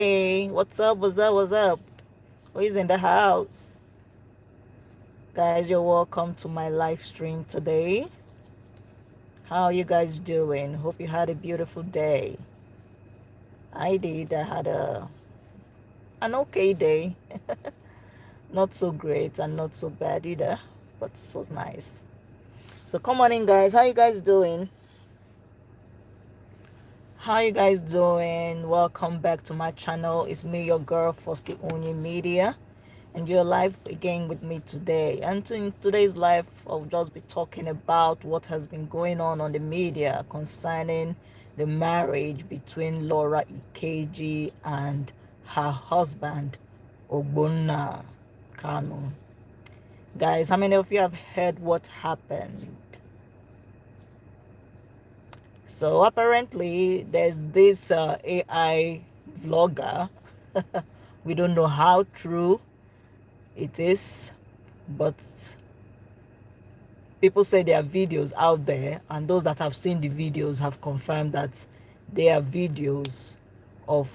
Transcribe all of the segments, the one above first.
Hey, what's up? What's up? What's up? Who is in the house? Guys, you're welcome to my live stream today. How are you guys doing? Hope you had a beautiful day. I did. I had an okay day. Not so great and not so bad either, but it was nice. So come on in, guys. How you guys doing? How you guys doing? Welcome back to my channel. It's me, your girl, FAUSTY Onyi Media, and you're live again with me today. And in today's live, I'll just be talking about what has been going on the media concerning the marriage between Laura Ikeji and her husband, Ogbonna Kanu. Guys, how many of you have heard what happened? So apparently, there's this AI vlogger. We don't know how true it is, but people say there are videos out there, and those that have seen the videos have confirmed that they are videos of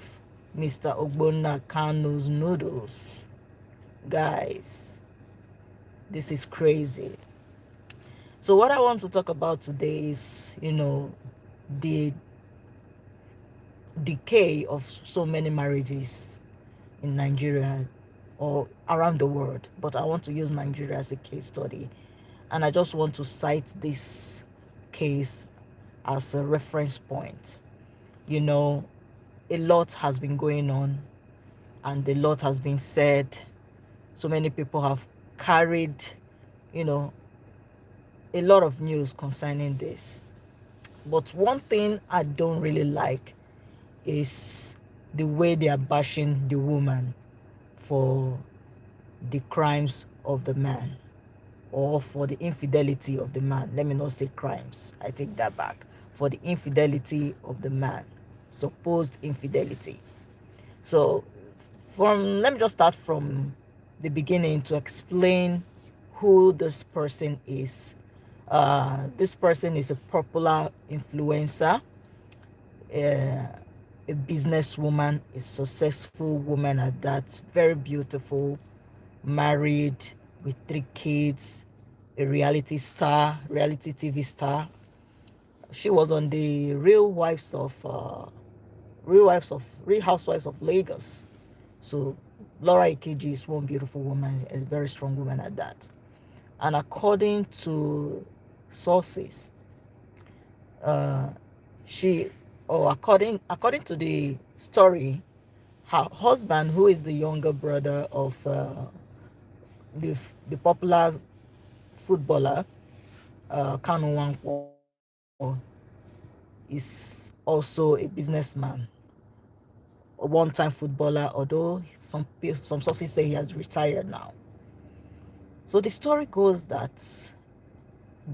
Mr. Ogbonna Kanu's noodles. Guys, this is crazy. So what I want to talk about today is, the decay of so many marriages in Nigeria or around the world, but I want to use Nigeria as a case study. And I just want to cite this case as a reference point. You know, a lot has been going on and a lot has been said. So many people have carried, you know, a lot of news concerning this. But one thing I don't really like is the way they are bashing the woman for the crimes of the man, or for the infidelity of the man. Let me not say crimes. I take that back. For the infidelity of the man, supposed infidelity. So let me just start from the beginning to explain who this person is. This person is a popular influencer, a businesswoman, a successful woman at that, very beautiful, married with 3 kids, a reality TV star. She was on the Real Housewives of Lagos. So Laura Ikeji is one beautiful woman, a very strong woman at that. And according to sources, uh, she, or according to the story, her husband, who is the younger brother of the popular footballer Kanu Wankwo, is also a businessman, a one-time footballer, although some sources say he has retired now. So the story goes that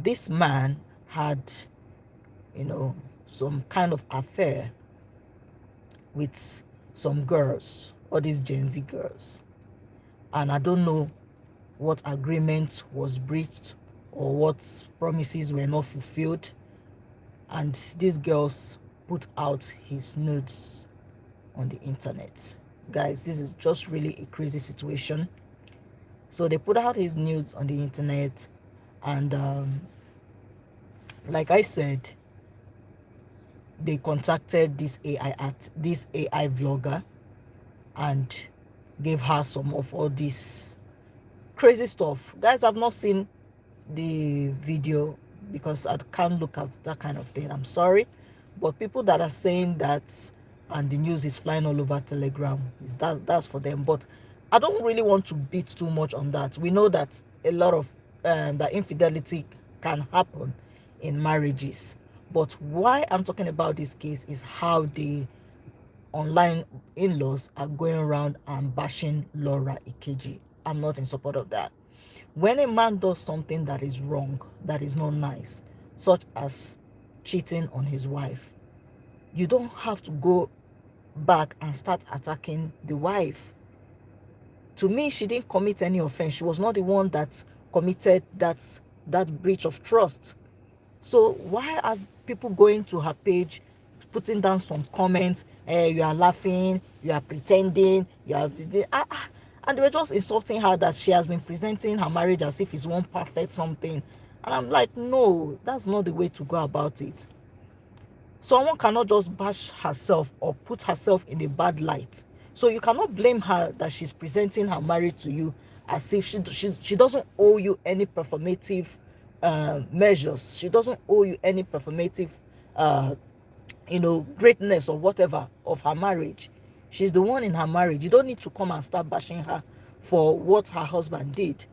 this man had, some kind of affair with some girls, all these Gen Z girls. And I don't know what agreement was breached or what promises were not fulfilled. And these girls put out his nudes on the internet. Guys, this is just really a crazy situation. So they put out his nudes on the internet, and like I said, they contacted this AI vlogger and gave her some of all this crazy stuff. Guys, I've not seen the video because I can't look at that kind of thing. I'm sorry, but people that are saying that and the news is flying all over Telegram, is that's for them. But I don't really want to beat too much on that. We know that a lot of that infidelity can happen in marriages, but why I'm talking about this case is how the online in-laws are going around and bashing Laura Ikeji. I'm not in support of that. When a man does something that is wrong, that is not nice, such as cheating on his wife, you don't have to go back and start attacking the wife. To me, she didn't commit any offense. She was not the one that committed that breach of trust. So why are people going to her page, putting down some comments? You are laughing, you are pretending, you are, and they were just insulting her that she has been presenting her marriage as if it's one perfect something. And I'm like, no, that's not the way to go about it. Someone cannot just bash herself or put herself in a bad light. So you cannot blame her that she's presenting her marriage to you as if she doesn't owe you any performative measures. She doesn't owe you any performative uh, greatness or whatever of her marriage. She's the one in her marriage. You don't need to come and start bashing her for what her husband did.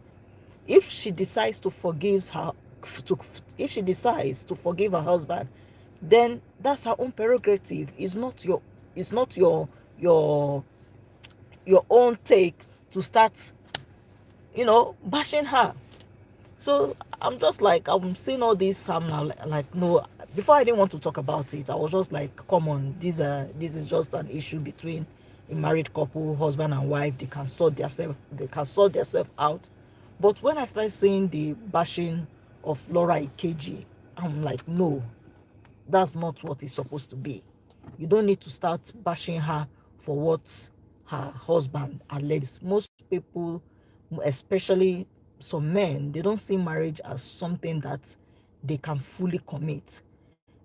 If she decides to forgive her to if she decides to forgive her husband, then that's her own prerogative. It's not your your own take to start bashing her. So I'm just like, I'm seeing all this. I'm like, no. Before I didn't want to talk about it. I was just like, come on, this is just an issue between a married couple, husband and wife. They can sort themselves. They can sort themselves out. But when I started seeing the bashing of Laura Ikeji, I'm like, no, that's not what it's supposed to be. You don't need to start bashing her for what her husband alleged. Most people, especially some men, they don't see marriage as something that they can fully commit.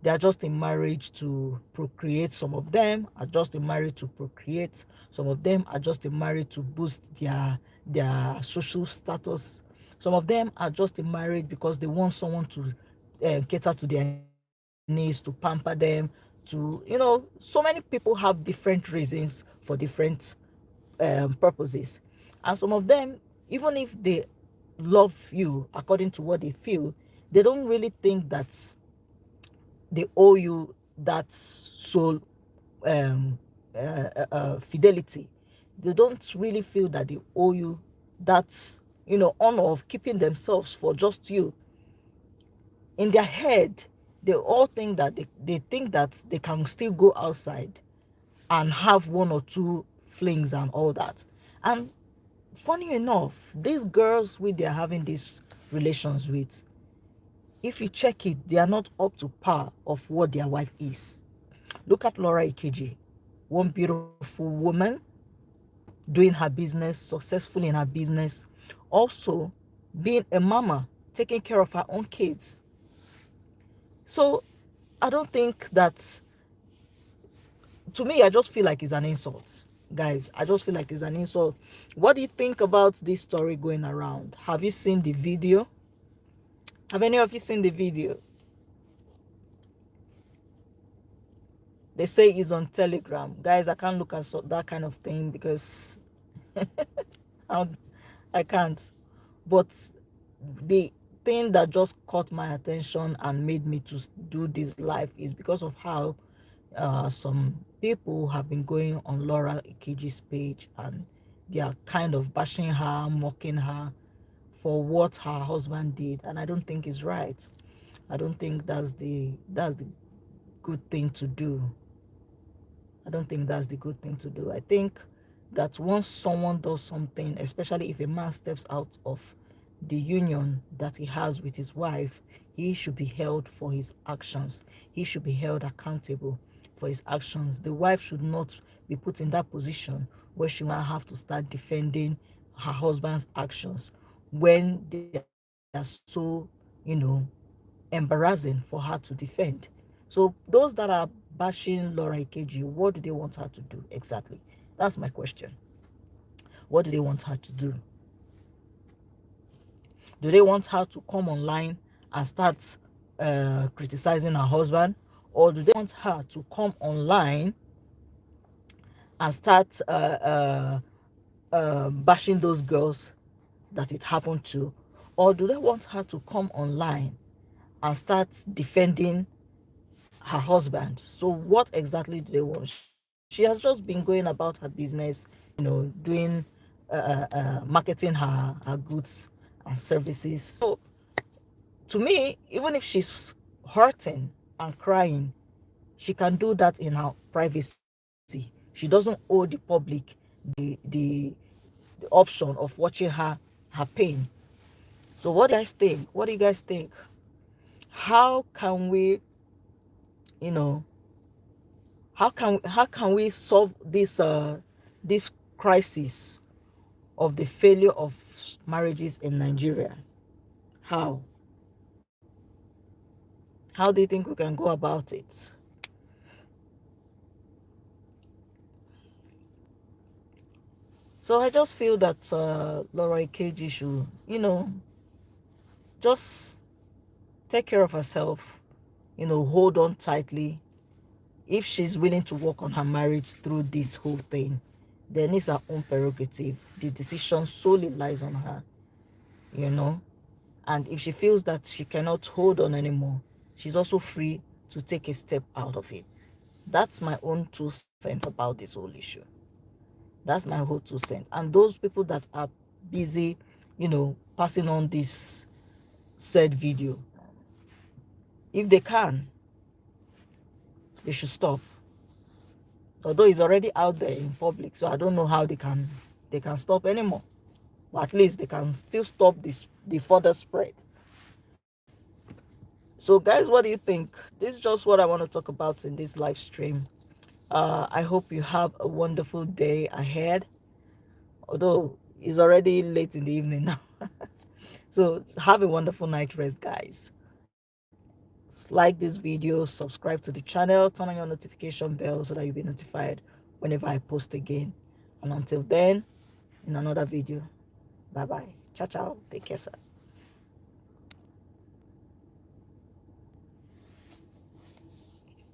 They are just in marriage to procreate. Some of them are just in marriage to procreate. Some of them are just in marriage to boost their social status. Some of them are just in marriage because they want someone to cater to their needs, to pamper them, so many people have different reasons for different purposes. And some of them, even if they love you according to what they feel, they don't really think that they owe you that soul fidelity. They don't really feel that they owe you that honor of keeping themselves for just you. In their head, they all think that they think that they can still go outside and have one or two flings and all that. And funny enough, these girls with they're having these relations with, if you check it, they are not up to par of what their wife is. Look at Laura Ikeji, one beautiful woman doing her business, successful in her business, also being a mama, taking care of her own kids. So I don't think that, to me, I just feel like it's an insult. Guys, I just feel like it's an insult. What do you think about this story going around? Have you seen the video? Have any of you seen the video? They say it's on Telegram. Guys, I can't look at that kind of thing because I I can't. But the thing that just caught my attention and made me to do this live is because of how some people have been going on Laura Ikeji's page, and they are kind of bashing her, mocking her for what her husband did, and I don't think it's right. I don't think that's the good thing to do. I don't think that's the good thing to do. I think that once someone does something, especially if a man steps out of the union that he has with his wife, he should be held for his actions. He should be held accountable for his actions. The wife should not be put in that position where she might have to start defending her husband's actions when they are so, embarrassing for her to defend. So those that are bashing Laura Ikeji, what do they want her to do exactly? That's my question. What do they want her to do? Do they want her to come online and start criticizing her husband? Or do they want her to come online and start bashing those girls that it happened to? Or do they want her to come online and start defending her husband? So what exactly do they want? She has just been going about her business, doing marketing her goods and services. So to me, even if she's hurting and crying, she can do that in her privacy. She doesn't owe the public the option of watching her pain. So what do you guys think? What do you guys think? How can we, you know How can we solve this crisis of the failure of marriages in Nigeria? How? How do you think we can go about it? So I just feel that Laura Ikeji should, just take care of herself, hold on tightly. If she's willing to work on her marriage through this whole thing, then it's her own prerogative. The decision solely lies on her, you know. And if she feels that she cannot hold on anymore, she's also free to take a step out of it. That's my own 2 cents about this whole issue. That's my whole 2 cents. And those people that are busy, passing on this said video, if they can, they should stop. Although it's already out there in public, so I don't know how they can stop anymore. But at least they can still stop the further spread. So guys, what do you think? This is just what I want to talk about in this live stream. I hope you have a wonderful day ahead, although it's already late in the evening now. So have a wonderful night rest, guys. Like this video, subscribe to the channel, turn on your notification bell so that you'll be notified whenever I post again. And until then, in another video, bye bye. Ciao ciao, take care, sir.